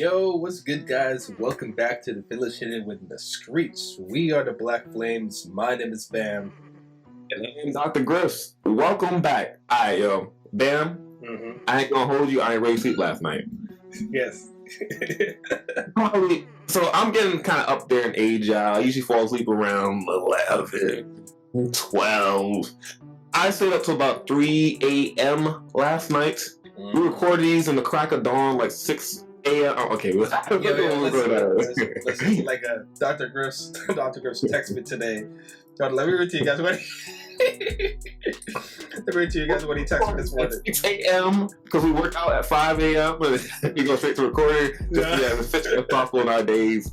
Yo, what's good, guys? Welcome back to the Village Hidden with the Skreets. We are the Black Flames. My name is Bam. And I'm Dr. Griffs. Welcome back. Alright, yo. Bam, I ain't gonna hold you. I ain't ready to sleep last night. Yes. Probably. So I'm getting kind of up there in age, y'all. I usually fall asleep around 11, 12. I stayed up till about 3 a.m. last night. We recorded these in the crack of dawn, like 6 a.m. Oh, okay, listen, like Dr. Griffs texted me today. Let me read to you guys what he texted me this morning. 6 a.m. because we work out at 5 a.m. and we go straight to recording. As fit as possible in our days.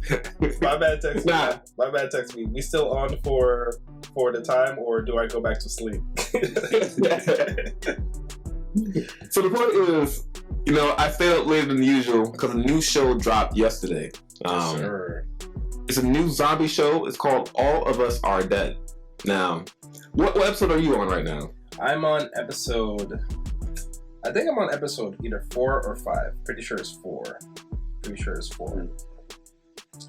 My bad text me. We still on for the time, or do I go back to sleep? So the point is, I stayed up later than usual because a new show dropped yesterday. Sure. It's a new zombie show. It's called All of Us Are Dead. Now, what episode are you on right now? I'm on episode... I think I'm on episode either 4 or 5. Pretty sure it's 4.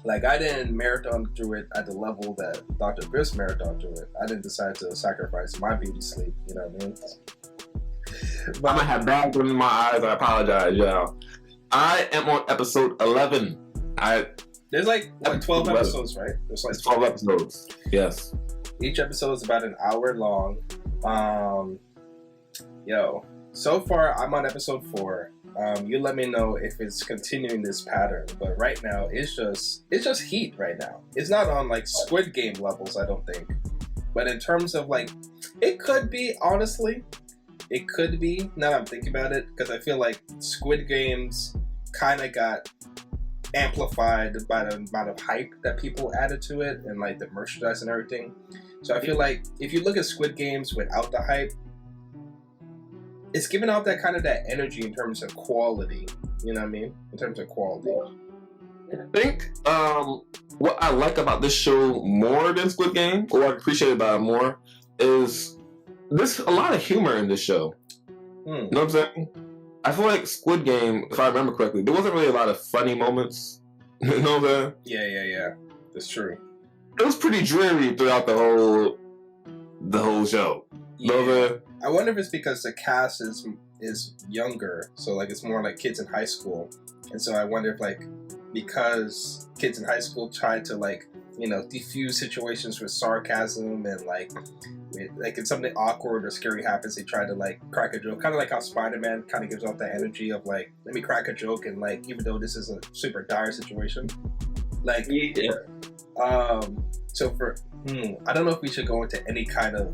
Like, I didn't marathon through it at the level that Dr. Griffs marathon through it. I didn't decide to sacrifice my beauty sleep, you know what I mean? But I'm gonna have bags in my eyes. I apologize, y'all. I am on episode 11. There's like 12 episodes, right? There's like 12 episodes. Yes. Each episode is about an hour long. So far I'm on episode 4. You let me know if it's continuing this pattern. But right now it's just heat right now. It's not on like Squid Game levels, I don't think. But in terms of like, it could be, honestly. It could be, now that I'm thinking about it, because I feel like Squid Games kind of got amplified by the amount of hype that people added to it and like the merchandise and everything. So I feel like if you look at Squid Games without the hype, it's giving out that kind of that energy in terms of quality. You know what I mean? In terms of quality. I think what I like about this show more than Squid Game, or I appreciate about it more, is there's a lot of humor in this show. You know what I'm saying? I feel like Squid Game, if I remember correctly, there wasn't really a lot of funny moments. You know what I'm saying? Yeah. That's true. It was pretty dreary throughout the whole show. You know what I'm saying? I wonder if it's because the cast is younger, so like it's more like kids in high school, and so I wonder if like because kids in high school try to like diffuse situations with sarcasm and like if something awkward or scary happens, they try to like crack a joke, kind of like how Spider-Man kind of gives off that energy of like, let me crack a joke, and like even though this is a super dire situation, like so for I don't know if we should go into any kind of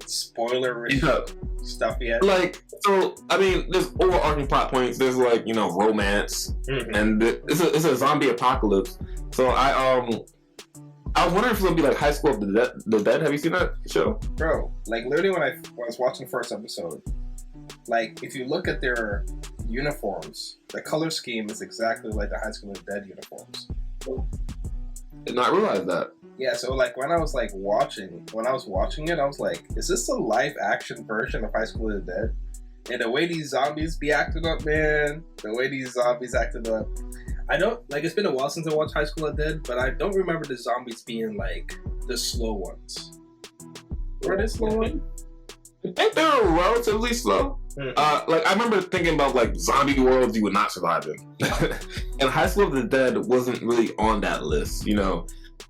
spoiler-rich stuff yet. Like, so I mean, there's overarching plot points. There's like romance, and it's a zombie apocalypse. So I was wondering if it's gonna be like High School of the Dead. Have you seen that show? Bro, like literally when I was watching the first episode, like if you look at their uniforms, the color scheme is exactly like the High School of the Dead uniforms. Did not realize that. Yeah, so like when I was watching it, I was like, is this a live action version of High School of the Dead? And the way these zombies be acting up, man, I don't, like, it's been a while since I watched High School of the Dead, but I don't remember the zombies being, like, the slow ones. Were they slow ones? I think they were relatively slow. Like, I remember thinking about, like, zombie worlds you would not survive in. And High School of the Dead wasn't really on that list, The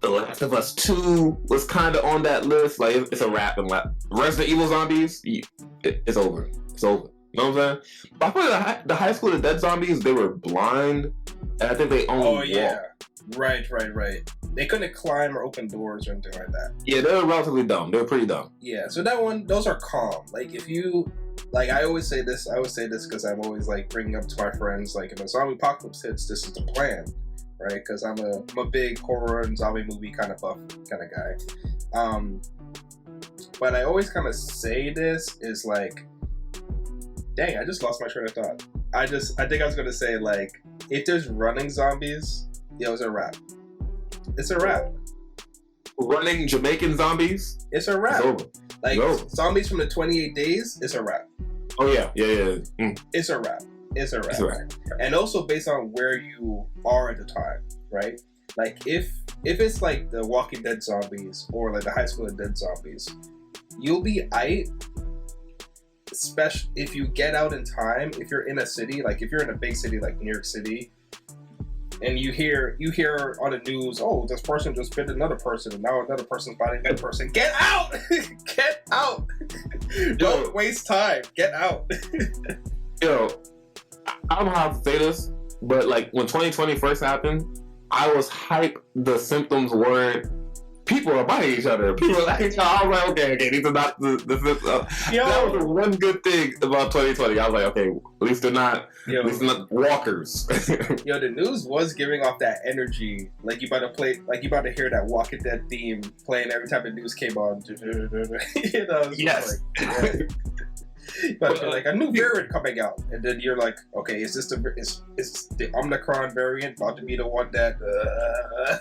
Last of Us 2 was kind of on that list. Like, it's a wrap. And Resident Evil zombies, it's over. It's over. You know what I'm saying? But I feel like the High School of the Dead zombies, they were blind. And I think they only walked. Right. They couldn't climb or open doors or anything like that. Yeah, they were relatively dumb. They were pretty dumb. Yeah, so those are calm. Like, if you... Like, I always say this because I'm always, like, bringing up to my friends, like, if a zombie apocalypse hits, this is the plan. Right, because I'm a big horror and zombie movie kind of buff kind of guy. But I always kind of say this is like, dang, I just lost my train of thought. I think I was gonna say like, if there's running zombies, it's a wrap. It's a wrap. Running Jamaican zombies? It's a wrap. It's over. Like zombies from the 28 days, it's a wrap. Oh yeah. It's a wrap. It's a wrap. And also based on where you are at the time, right? Like if it's like the Walking Dead zombies or like the High School of Dead zombies, you'll be aight. Especially if you get out in time. If you're in a city, like if you're in a big city like New York City, and you hear on the news, oh, this person just bit another person, and now another person's biting that person. Get out! Get out! Don't waste time. Get out. Yo, I don't know how to say this, but like when 2020 first happened, I was hyped. The symptoms weren't people are biting each other. People are like, I was like, okay, these are not the symptoms. That was the one good thing about 2020. I was like, okay, at least they're not walkers. Yo, the news was giving off that energy. Like you about to hear that Walking Dead theme playing every time the news came on. You know, yes. Like, but like a new variant coming out, and then you're like, okay, is the Omicron variant about to be the one that?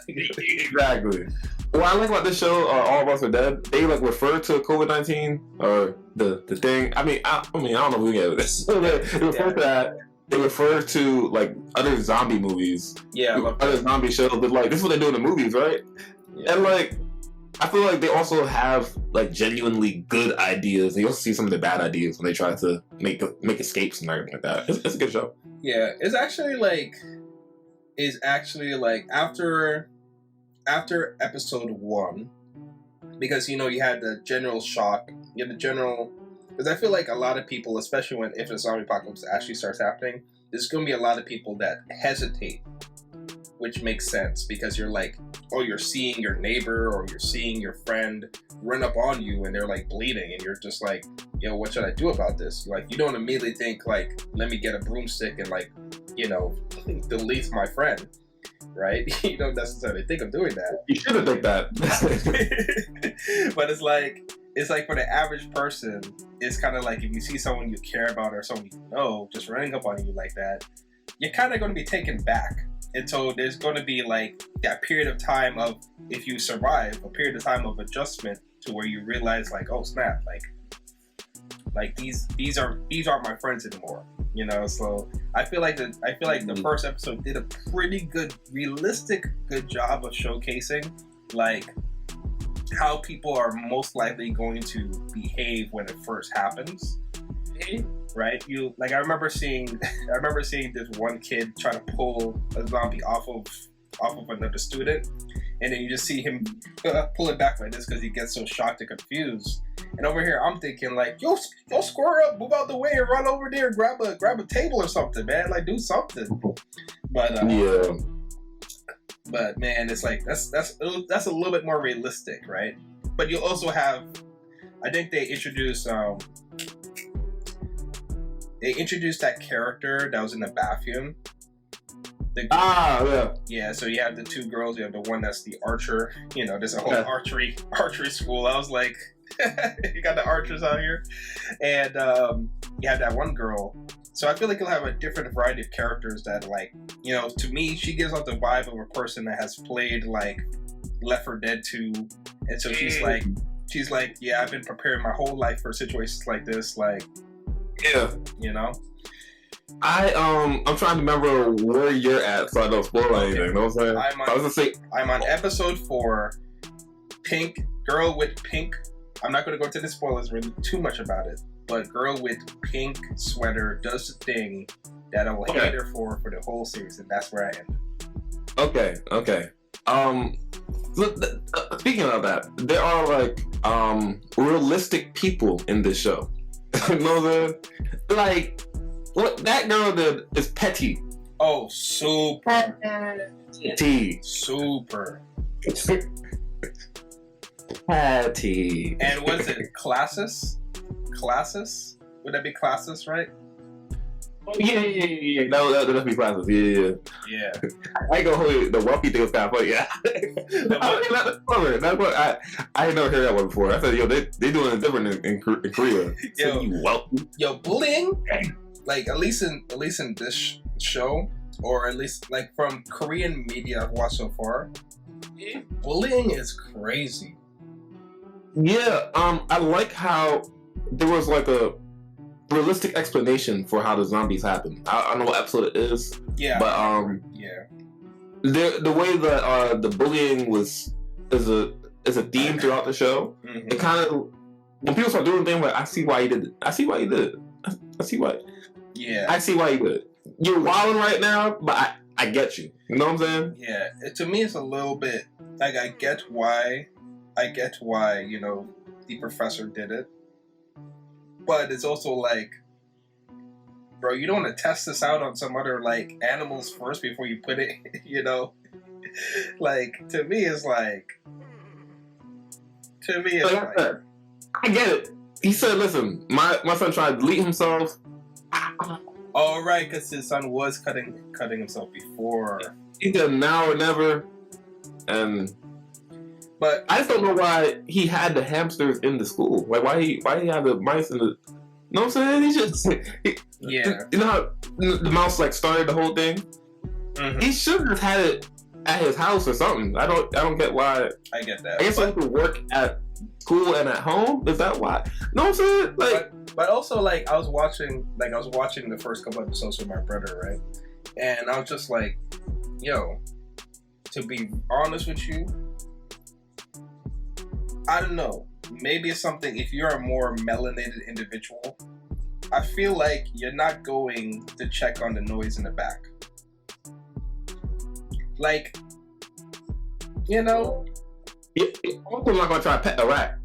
Exactly. What I like about this show, All of Us Are Dead, they like refer to COVID-19 or the thing. I mean, I don't know if we get this. They refer to that. They refer to like other zombie movies. Yeah, other zombie shows. But like this is what they do in the movies, right? Yeah. And like, I feel like they also have like genuinely good ideas. They also see some of the bad ideas when they try to make escapes and everything like that. It's a good show. Yeah, it's actually like after episode 1, because you had the general shock, because I feel like a lot of people, especially if the zombie apocalypse actually starts happening, there's going to be a lot of people that hesitate, which makes sense because you're like, oh, you're seeing your neighbor or you're seeing your friend run up on you and they're like bleeding, and you're just like, yo, what should I do about this? Like, you don't immediately think like, let me get a broomstick and like, delete my friend. Right? You don't necessarily think of doing that. You shouldn't think that. But it's like for the average person, it's kind of like if you see someone you care about or someone you know just running up on you like that, you're kind of going to be taken back. And so there's going to be like that period of time of, if you survive, a period of time of adjustment to where you realize like, oh snap, like these aren't my friends anymore. So I feel like the first episode did a pretty good, realistic, good job of showcasing like how people are most likely going to behave when it first happens. Right? I remember seeing this one kid try to pull a zombie off of another student, and then you just see him pull it back like this because he gets so shocked and confused. And over here, I'm thinking like, yo, square up, move out the way, and run over there, grab a table or something, man. Like, do something. But yeah. But man, it's like that's a little bit more realistic, right? But you also have, I think they introduced that character that was in the bathroom. Yeah. Yeah, so you have the two girls. You have the one that's the archer. There's a whole archery school. I was like, you got the archers out here, and you have that one girl. So I feel like you'll have a different variety of characters that, like, to me, she gives off the vibe of a person that has played like Left 4 Dead 2, and so she's like, yeah, I've been preparing my whole life for situations like this, like, yeah, I'm trying to remember where you're at, so I don't spoil anything. You know what I'm saying? I'm on episode 4. Pink girl with pink. I'm not going to go into the spoilers really too much about it, but girl with pink sweater does the thing that I will hate her for the whole series, and that's where I ended. Okay. Speaking of that, there are like realistic people in this show. You know what? Like, what that girl did is petty. Oh, super. T. Super. Patty. And what's it? Classes? Would that be classes, right? Oh, yeah. That would be classes. Yeah. I ain't gonna hold you. The wealthy thing was kind of funny. Yeah. That's what I ain't never heard that one before. I said, yo, they doing it different in Korea. So you wealthy. Yo, bullying. Like at least in this show, or at least like from Korean media I've watched so far, bullying is crazy. Yeah, I like how there was like realistic explanation for how the zombies happen. I don't know what episode it is. Yeah. But yeah. The way that the bullying is a theme throughout the show. Mm-hmm. It kind of, when people start doing things like, I see why you did it. I see why you did it. I see why. Yeah. I see why you did it. You're wilding right now, but I get you. You know what I'm saying? Yeah. To me, it's a little bit like I get why the professor did it, but it's also like, bro, you don't want to test this out on some other like animals first before you put it. Like to me, it's like. I get it. He said, "Listen, my son tried to delete himself." Oh, right, because his son was cutting himself before. He did now or never, but I just don't know why he had the hamsters in the school. Like why he had the mice in the. You know what I'm saying? He just yeah. You know how the mouse like started the whole thing. Mm-hmm. He should have had it at his house or something. I don't get why. I get that. I guess he could work at school and at home. Is that why? No, I'm saying like. But also like I was watching the first couple episodes with my brother, right? And I was just like, yo, to be honest with you, I don't know. Maybe it's something. If you're a more melanated individual, I feel like you're not going to check on the noise in the back. Like, also I'm not gonna try to pet a rat.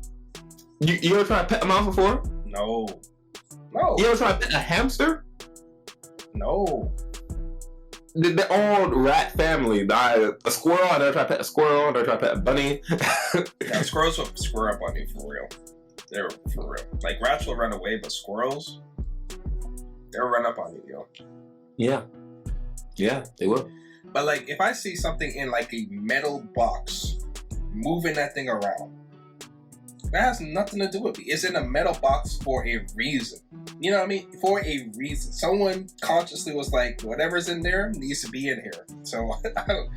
You ever try to pet a mouse before? No. You ever try to pet a hamster? No. They're all rat family. A squirrel, I never try to pet a squirrel. I never try to pet a bunny. Yeah, squirrels will square up on you for real. They're for real. Like rats will run away, but squirrels, they'll run up on you, yo. Yeah, they will. But like, if I see something in like a metal box, moving that thing around, that has nothing to do with me. It's in a metal box for a reason. You know what I mean? For a reason. Someone consciously was like, whatever's in there needs to be in here. So, I don't,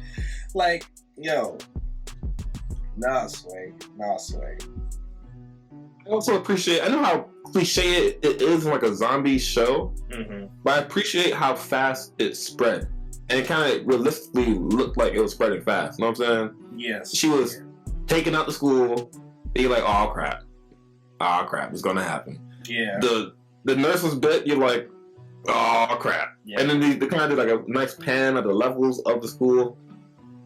like, yo. Nah, Sway. I also appreciate, I know how cliche it is in like a zombie show, but I appreciate how fast it spread. And it kind of realistically looked like it was spreading fast. You know what I'm saying? Yes. She was taken out to school. And you're like, oh crap, it's gonna happen. Yeah. The nurse was bit. You're like, oh crap. Yeah. And then they kind of did like a nice pan of the levels of the school.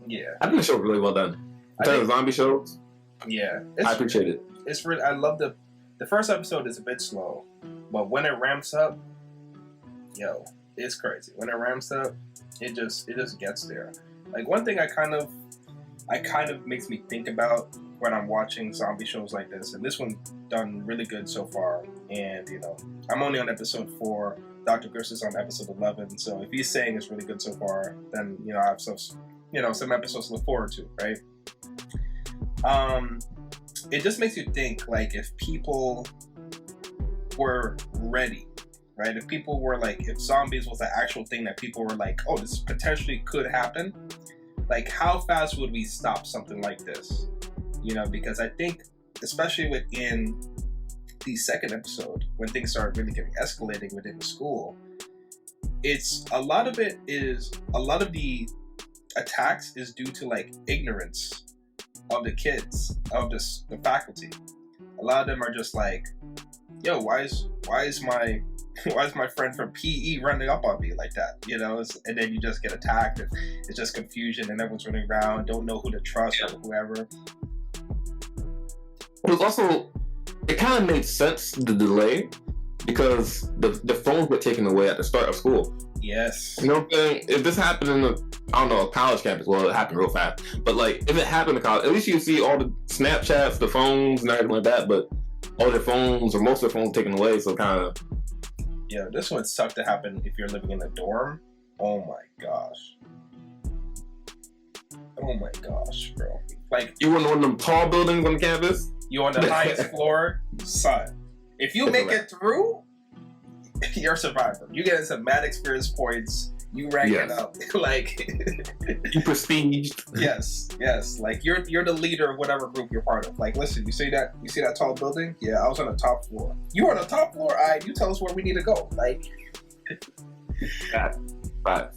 Yeah. I think the show was really well done. In terms of zombie shows. Yeah. I appreciate it. It's really. I love the first episode is a bit slow, but when it ramps up, yo, it's crazy. When it ramps up, it just gets there. Like one thing I kind of makes me think about when I'm watching zombie shows like this, and this one done really good so far. And I'm only on episode 4. Dr. Griffs is on episode 11. So if he's saying it's really good so far, then I have some episodes to look forward to, right? It just makes you think, like, if people were ready, right? If people were like, if zombies was the actual thing that people were like, oh, this potentially could happen, like, how fast would we stop something like this? Because I think, especially within the second episode, when things start really getting escalating within the school, a lot of the attacks is due to like ignorance of the kids, of the faculty. A lot of them are just like, yo, why is my friend from PE running up on me like that? And then you just get attacked, and it's just confusion, and everyone's running around, don't know who to trust or whoever. It was also, it kind of made sense, the delay, because the phones were taken away at the start of school. Yes. You know what I'm saying? If this happened in a college campus, well, it happened real fast. But like, if it happened in college, at least you see all the Snapchats, the phones, and everything like that. But all their phones, or most of their phones, taken away. So kind of. Yeah, this would suck to happen if you're living in a dorm. Oh my gosh. Oh my gosh, bro. Like, you want one of them tall buildings on campus? You on the highest floor, son. If you make it through, you're a survivor. You get some mad experience points. You rank it up. Like you prestiged. Yes. Like you're the leader of whatever group you're part of. Like, listen, you see that tall building? Yeah, I was on the top floor. You on the top floor? Alright, you tell us where we need to go. Like Right.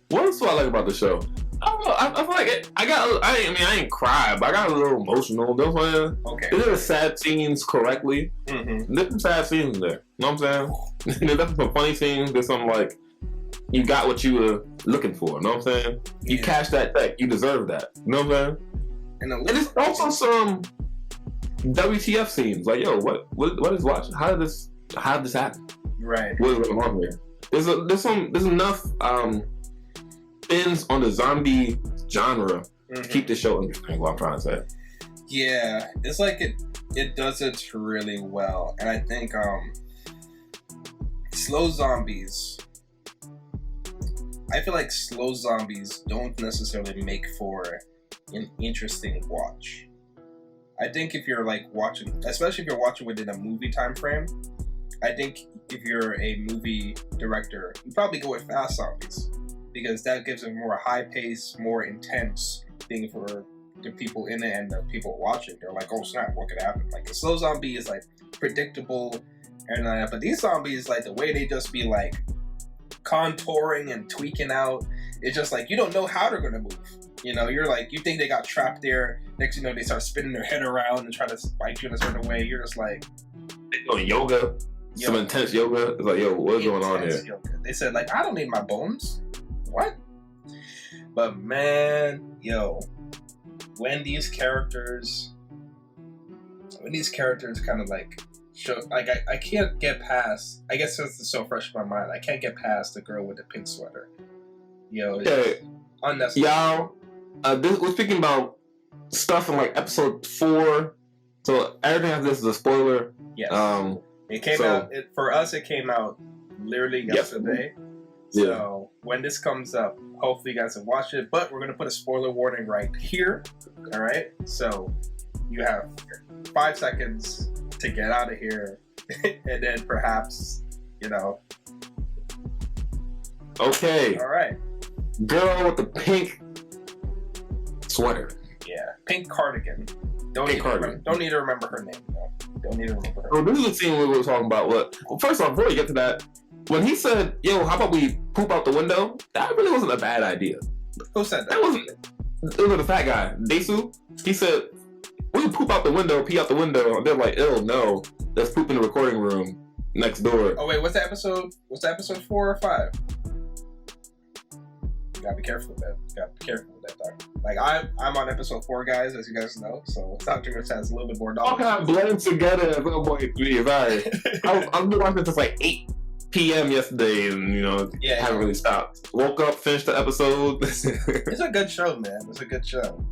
What else do I like about the show? I don't know. I feel like I ain't cried, but I got a little emotional. Okay. They did the sad scenes correctly. Mm-hmm. There's some sad scenes there. You know what I'm saying? There's definitely some funny scenes. There's some like you got what you were looking for. You know what I'm saying? You cashed that check. You deserve that. You know what I'm saying? And there's also some WTF scenes. Like, yo, what is watching? How did this happen? Right. What is going on here? There's enough spins on the zombie genre to keep the show interesting. What I'm trying to say. Yeah, it's like it does it really well, and I think slow zombies. I feel like slow zombies don't necessarily make for an interesting watch. I think if you're like watching, especially if you're watching within a movie time frame, I think if you're a movie director, you probably go with fast zombies because that gives it more high pace, more intense thing for the people in it and the people watching. They're like, oh snap, what could happen? Like a slow zombie is like predictable and but these zombies, like the way they just be like contouring and tweaking out, it's just like you don't know how they're gonna move. You know, you're like, you think they got trapped there. Next, you know, they start spinning their head around and try to bite you in a certain way. You're just like, they're doing yoga, some intense yoga. It's like, yo, what's going on here? Yoga. They said, like, I don't need my bones. What? But man, yo, when these characters kind of like show, like I can't get past. I guess since it's so fresh in my mind, I can't get past the girl with the pink sweater. Yo, it's unnecessary. Y'all, we're speaking about stuff in like episode 4, so everything after this is a spoiler. Yes. It came out for us. It came out literally yesterday. So when this comes up, hopefully you guys have watched it. But we're gonna put a spoiler warning right here. All right. So you have 5 seconds to get out of here, and then perhaps, you know. Okay. All right. Girl with the pink sweater. Yeah, pink cardigan. Don't need to remember her name. No. Don't need to remember her. Well, this is the scene we were talking about. Well, first off, before we get to that, when he said, "Yo, how about we poop out the window?" That really wasn't a bad idea. Who said that? That wasn't. It was the fat guy, Desu. He said, "We can poop out the window, pee out the window." And they're like, "Ew, no, let's poop in the recording room next door." Oh wait, what's the episode? What's the episode 4 or 5? You gotta be careful with that. Doc. Like I'm on episode 4, guys, as you guys know. So Dr. Griffs has a little bit more knowledge. All kind of blend together at 1.3. Sorry, I've been watching this like 8 p.m. yesterday, and haven't really stopped. Woke up, finished the episode. It's a good show, man. It's a good show.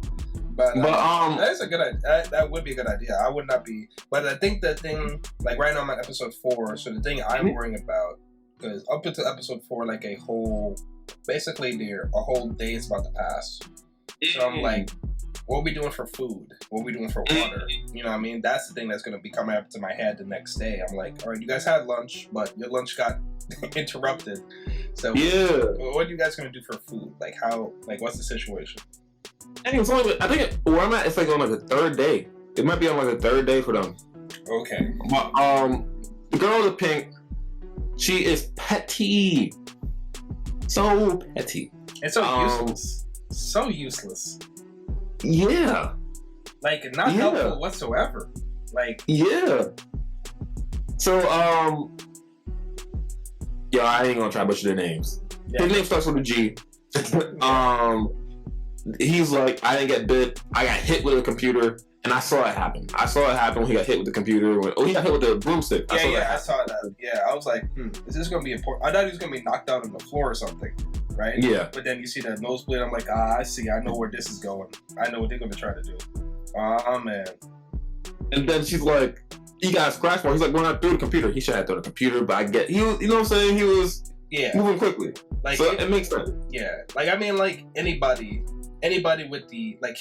But that's a good idea. That would be a good idea. I would not be, but I think the thing, like right now I'm at episode 4, so the thing I'm worrying about, because up until episode 4, like a whole day is about to pass. So I'm like, what are we doing for food? What are we doing for water? You know what I mean? That's the thing that's going to be coming up to my head the next day. I'm like, all right, you guys had lunch, but your lunch got interrupted. So what are you guys going to do for food? Like what's the situation? I think where I'm at, it's like on like the 3rd day. It might be on like the 3rd day for them. Okay. But the girl with the pink, she is petty. So petty. And so useless. So useless. Yeah. Like not helpful whatsoever. Like So I ain't gonna try to butcher their names. Yeah. His name starts with a G. He's like, I didn't get bit. I got hit with a computer, and I saw it happen. When he got hit with the computer. He got hit with the broomstick. I saw that. Yeah, I was like, is this gonna be important? I thought he was gonna be knocked out on the floor or something, right? Yeah. But then you see that nosebleed. I'm like, I see. I know where this is going. I know what they're gonna try to do. Oh man. And then she's like, he got a scratch mark. He's like, when I threw the computer, he should have thrown the computer, but I get, he was, you know what I'm saying? He was moving quickly. Like, so it makes sense. Yeah. Like, I mean, like, anybody with the, like,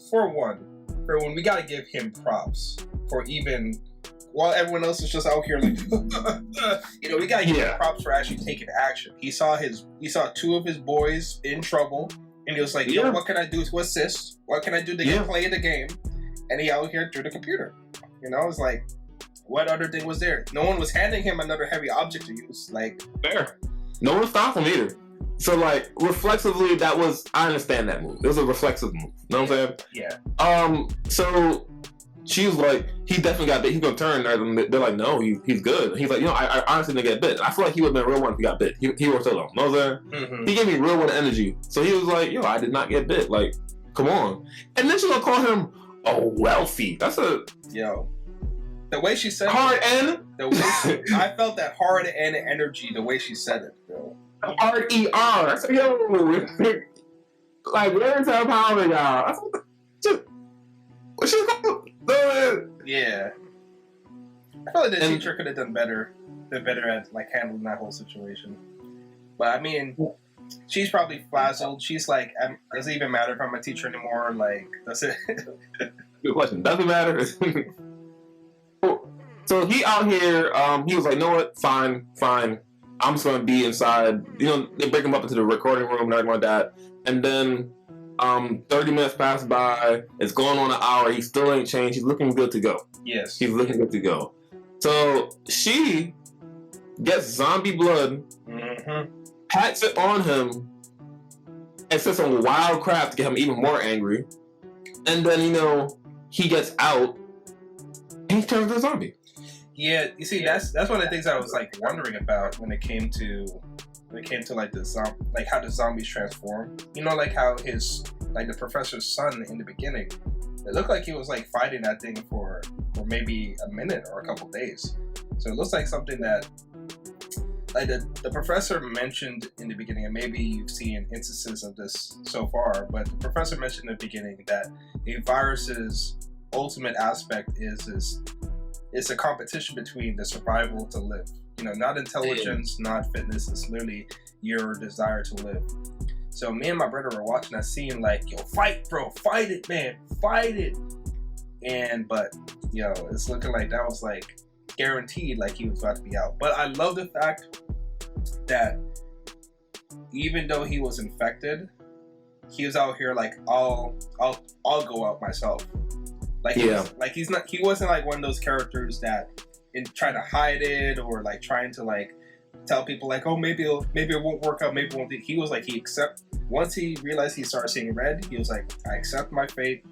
for when we gotta give him props for even while everyone else is just out here like, we gotta give him props for actually taking action. He saw two of his boys in trouble, and he was like, "Yo, what can I do to assist? What can I do to get play in the game?" And he out here through the computer. It's like, what other thing was there? No one was handing him another heavy object to use. Like, fair. No one stopped him either. So, like, reflexively, I understand that move. It was a reflexive move. You know what I'm saying? Yeah. So she was like, he definitely got bit. He's gonna turn. And they're like, no, he's good. He's like, I honestly didn't get bit. I feel like he would have been a real one if he got bit. He was so long. You know what I'm saying? Mm-hmm. He gave me real one energy. So he was like, I did not get bit. Like, come on. And then she's gonna call him a wealthy. That's a... Yo. The way she said hard N? I felt that hard N energy the way she said it, bro. Hard ER. I said, yo, like, where's her power, y'all? What's she called? Yeah. I feel like the teacher could have done better. They're better at, like, handling that whole situation. But, I mean, she's probably frazzled. She's like, does it even matter if I'm a teacher anymore? Like, does it? Good question. Doesn't matter. So he out here, he was like, know what? Fine. I'm just going to be inside. They break him up into the recording room and everything like that. And then 30 minutes pass by. It's going on an hour. He still ain't changed. He's looking good to go. Yes. He's looking good to go. So she gets zombie blood, pats it on him, and says some wild crap to get him even more angry. And then, he gets out and he turns into a zombie. Yeah, you see, that's one of the things I was like wondering about when it came to like the how the zombies transform. Like how the professor's son in the beginning, it looked like he was like fighting that thing for maybe a minute or a couple days. So it looks like something that like the professor mentioned in the beginning, and maybe you've seen instances of this so far, but the professor mentioned in the beginning that a virus's ultimate aspect is it's a competition between the survival to live. Not intelligence, not fitness. It's literally your desire to live. So me and my brother were watching that scene like, yo, fight, bro. Fight it, man. Fight it. But it's looking like that was like guaranteed, like he was about to be out. But I love the fact that even though he was infected, he was out here like, I'll go out myself. Like, he wasn't like one of those characters that trying to hide it or like trying to like tell people like, oh, maybe it won't work out, maybe it won't. He was like, once he realized he started seeing red, he was like, I accept my fate.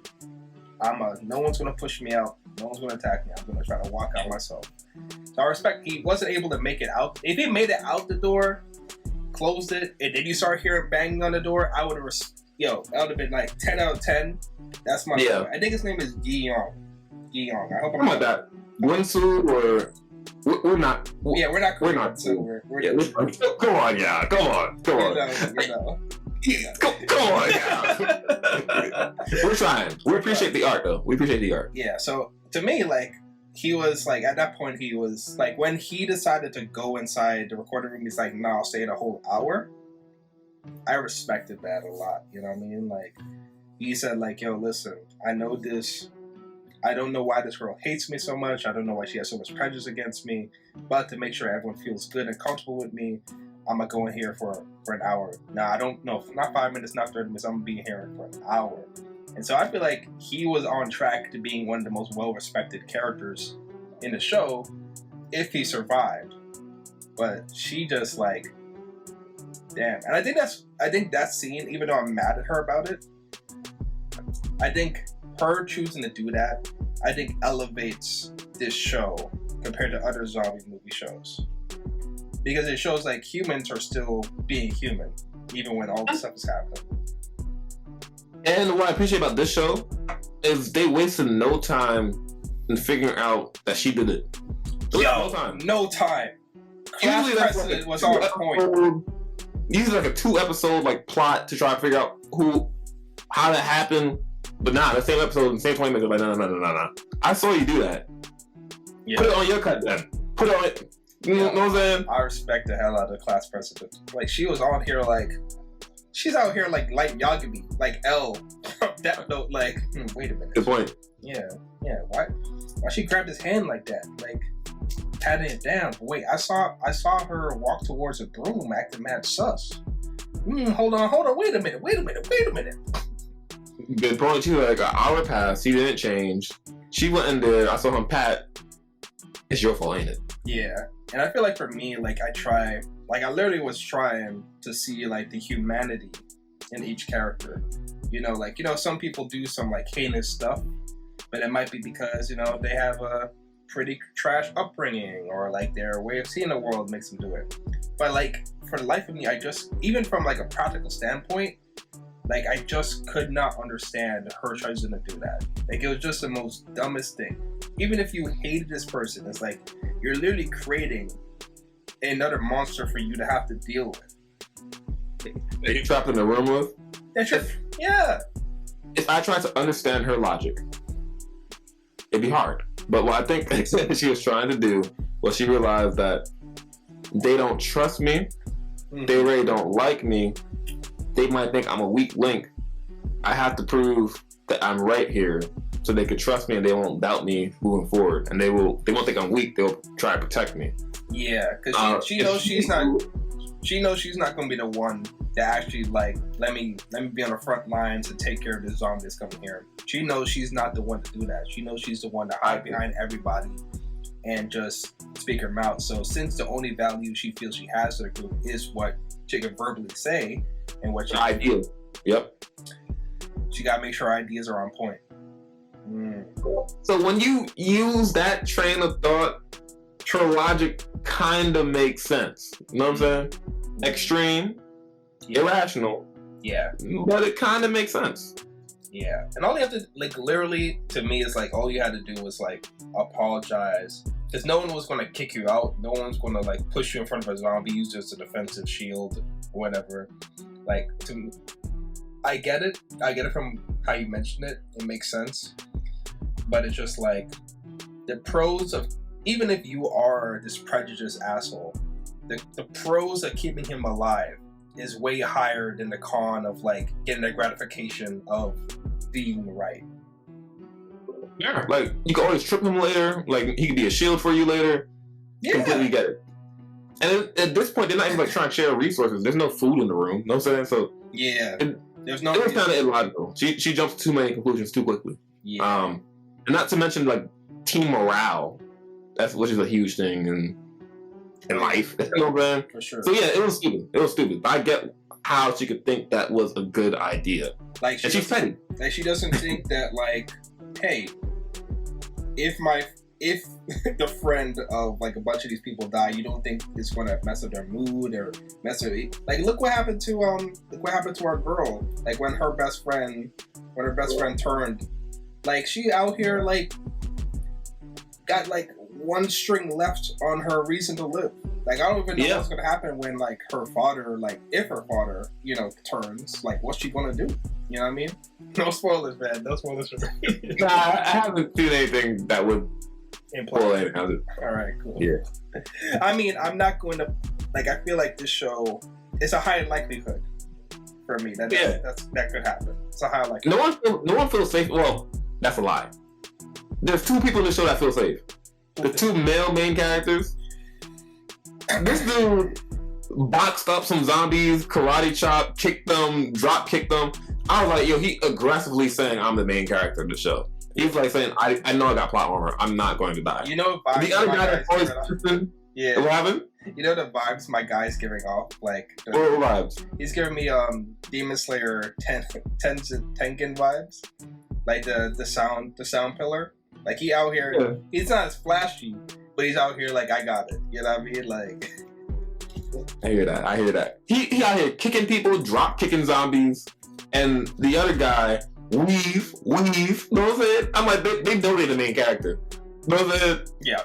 No one's gonna push me out. No one's gonna attack me. I'm gonna try to walk out myself. So I respect he wasn't able to make it out. If he made it out the door, closed it, and then you start hearing banging on the door, I would have that would have been like 10 out of 10. That's my boy. I think his name is Guillaume. I hope I'm not that. Winsu or we're not. We're not. We're not. So come on, yeah. Come on. Come on, yeah. We're trying. We appreciate the art, though. We appreciate the art. Yeah. So to me, like, he was like, at that point, he was like, when he decided to go inside the recording room, he's like, no, I'll stay in a whole hour. I respected that a lot. You know what I mean? Like, he said, like, yo, listen, I know this. I don't know why this girl hates me so much. I don't know why she has so much prejudice against me. But to make sure everyone feels good and comfortable with me, I'm going to go in here for an hour. Now, I don't know, not 5 minutes, not 30 minutes. I'm going to be here for an hour. And so I feel like he was on track to being one of the most well-respected characters in the show if he survived. But she just like, damn. And I think that scene, even though I'm mad at her about it, I think her choosing to do that, I think elevates this show compared to other zombie movie shows. Because it shows like humans are still being human, even when all this stuff is happening. And what I appreciate about this show is they wasted no time in figuring out that she did it. No time. Class precedent was on point. Usually like a 2-episode like plot to try to figure out how that happened. But nah, the same episode, the same 20 minutes, like, no. I saw you do that. Yeah. Put it on your cut then. Put it on it. You know what I'm saying? I respect the hell out of the class president. Like, she was on here like, she's out here like Light Yagami, like L from Death Note. Like, wait a minute. Good point. Yeah. Why she grabbed his hand like that? Like, patting it down. But wait, I saw her walk towards a broom, acting mad sus. Hold on. Wait a minute. Good point. She was like, an hour passed. He didn't change. She went in there. I saw him pat. It's your fault, ain't it? Yeah. And I feel like for me, like I literally was trying to see like the humanity in each character. Some people do some like heinous stuff, but it might be because, they have a pretty trash upbringing or like their way of seeing the world makes them do it. But like for the life of me, even from like a practical standpoint, like I just could not understand her choosing to do that. Like it was just the most dumbest thing. Even if you hated this person, it's like you're literally creating another monster for you to have to deal with. That you trapped in the room with? Yeah. If I tried to understand her logic, it'd be hard. But what I think she was trying to do was she realized that they don't trust me, they really don't like me, they might think I'm a weak link. I have to prove that I'm right here so they can trust me and they won't doubt me moving forward. And they won't think I'm weak, they'll try to protect me. Yeah, because she knows she's not going to be the one that actually like let me be on the front lines to take care of the zombie that's coming here. She knows she's not the one to do that. She knows she's the one to hide behind everybody and just speak her mouth. So since the only value she feels she has to the group is what she can verbally say and what she ideal. Yep. She gotta make sure her ideas are on point. So when you use that train of thought, her logic kind of makes sense. You know what I'm saying? Extreme, irrational. Yeah. But it kind of makes sense. Yeah. And all you have to, like, literally, to me, it's like, all you had to do was, like, apologize. Because no one was going to kick you out. No one's going to, like, push you in front of a zombie, use it as a defensive shield, or whatever. Like, to me, I get it. I get it from how you mentioned it. It makes sense. But it's just, like, the pros of, even if you are this prejudiced asshole, the pros of keeping him alive is way higher than the con of like getting the gratification of being right. Yeah, like you can always trip him later. Like he could be a shield for you later. Yeah. Completely get it. And at this point, they're not even like trying to share resources. There's no food in the room. No saying so. Yeah. There's no. It was kind of illogical. She jumps to too many conclusions too quickly. Yeah. And not to mention like team morale. Which is a huge thing in life. You know what I'm saying? For sure. So yeah, it was stupid. But I get how she could think that was a good idea. Like she's petty. Like she doesn't think that like, hey, if the friend of like a bunch of these people die, you don't think it's gonna mess up their mood or mess up like look what happened to our girl. Like when her best friend turned, like she out here like got like one string left on her reason to live. Like I don't even know what's gonna happen when like her father, like if her father, turns. Like what's she gonna do? You know what I mean? No spoilers, man. No spoilers for me. Nah, I haven't seen anything that would spoil anything. All right, cool. Yeah. I mean, I'm not going to like. I feel like this show is a high likelihood for me that could happen. It's a high likelihood. No one feels safe. Well, that's a lie. There's two people in the show that feel safe. The two male main characters. This dude boxed up some zombies, karate chop, kicked them, drop kicked them. I was like, yo, he aggressively saying I'm the main character of the show. He's like saying, I know I got plot armor. I'm not going to die. You know vibes the other guy that's always tripping. Yeah. What happened? You know the vibes my guy's giving off? Like what vibes? He's giving me Demon Slayer Tengen vibes. Like the sound pillar. Like he out here, he's not as flashy, but he's out here like I got it. You know what I mean? Like I hear that. He out here kicking people, drop kicking zombies, and the other guy weave. You know what I'm saying? I'm like they donated the main character. You know what I'm saying? Yeah.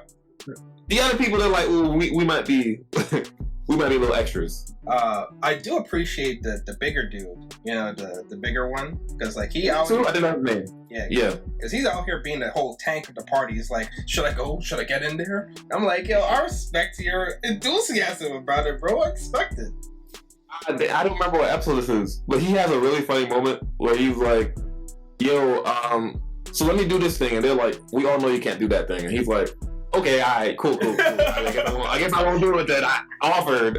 The other people they're like, well, we might be we might be little extras. I do appreciate the bigger dude, the bigger one, because like he out. I didn't know his name. Yeah. Because he's out here being the whole tank of the party. He's like, should I go? Should I get in there? I'm like, yo, I respect your enthusiasm about it, bro. I expect it. I don't remember what episode this is, but he has a really funny moment where he's like, "Yo, so let me do this thing," and they're like, "We all know you can't do that thing," and he's like, "Okay, all right, cool. I guess I won't do it then. I offered."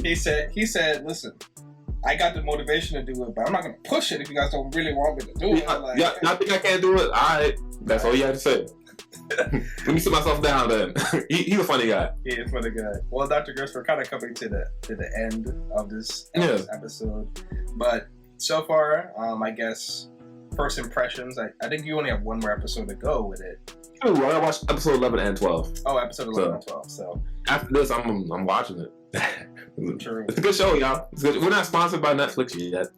He said, "Listen, I got the motivation to do it, but I'm not gonna push it if you guys don't really want me to do it." Y'all think I can't do it? All right, that's all you had to say. Let me sit myself down then. He's a funny guy. He is a funny guy. Well, Dr. Griffs, we're kind of coming to the end of this episode, but so far, I guess first impressions. I think you only have one more episode to go with it. Oh, well, I watched episode 11 and 12. Oh, episode 11 and 12. So after this, I'm watching it. True. It's a good show, y'all. It's good. We're not sponsored by Netflix yet.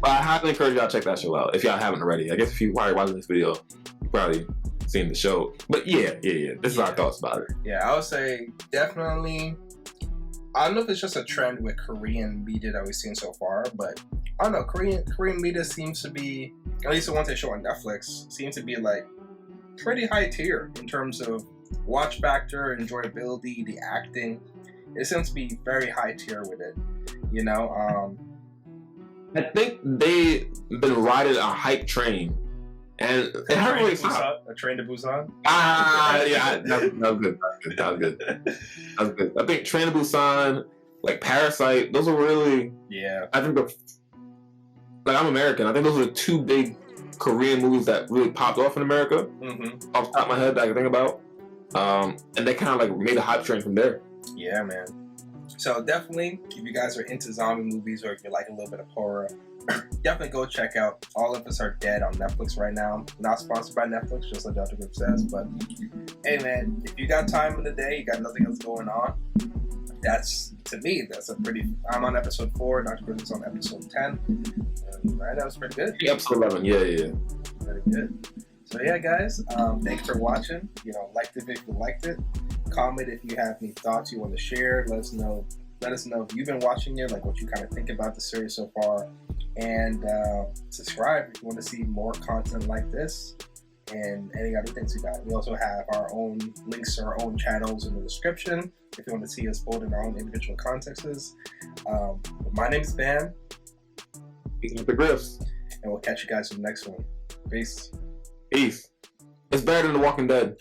But I highly encourage y'all to check that show out if y'all haven't already. I guess if you are watching this video, you probably seen the show. But yeah. This is our thoughts about it. Yeah, I would say definitely. I don't know if it's just a trend with Korean media that we've seen so far, but I don't know. Korean media seems to be, at least the ones they show on Netflix, seems to be like pretty high tier in terms of watch factor, enjoyability, the acting. It seems to be very high tier with it. You know, I think they've been riding a hype train, and it hasn't really stopped. A Train to Busan. Yeah, that was good. That was good. I think Train to Busan, like Parasite, those are really. Yeah. I think I'm American. I think those are the two big Korean movies that really popped off in America. Mm-hmm. Off the top of my head, that I can think about. And they kind of like made a hype train from there. Yeah, man. So definitely, if you guys are into zombie movies or if you like a little bit of horror, definitely go check out All of Us Are Dead on Netflix right now. Not sponsored by Netflix, just like Dr. Griffs says. But hey, man, if you got time in the day, you got nothing else going on, to me, that's a pretty. I'm on episode 4. Dr. Griffs is on episode 10. Right, that was pretty good. Episode 11, yeah. Very good. So yeah, guys, thanks for watching. Like the video if you liked it. Comment if you have any thoughts you want to share. Let us know if you've been watching it, like what you kind of think about the series so far. And subscribe if you want to see more content like this and any other things we got. We also have our own links to our own channels in the description if you want to see us both in our own individual contexts. My name is Bam. He's with the Griffs. And we'll catch you guys in the next one. Peace. It's better than The Walking Dead.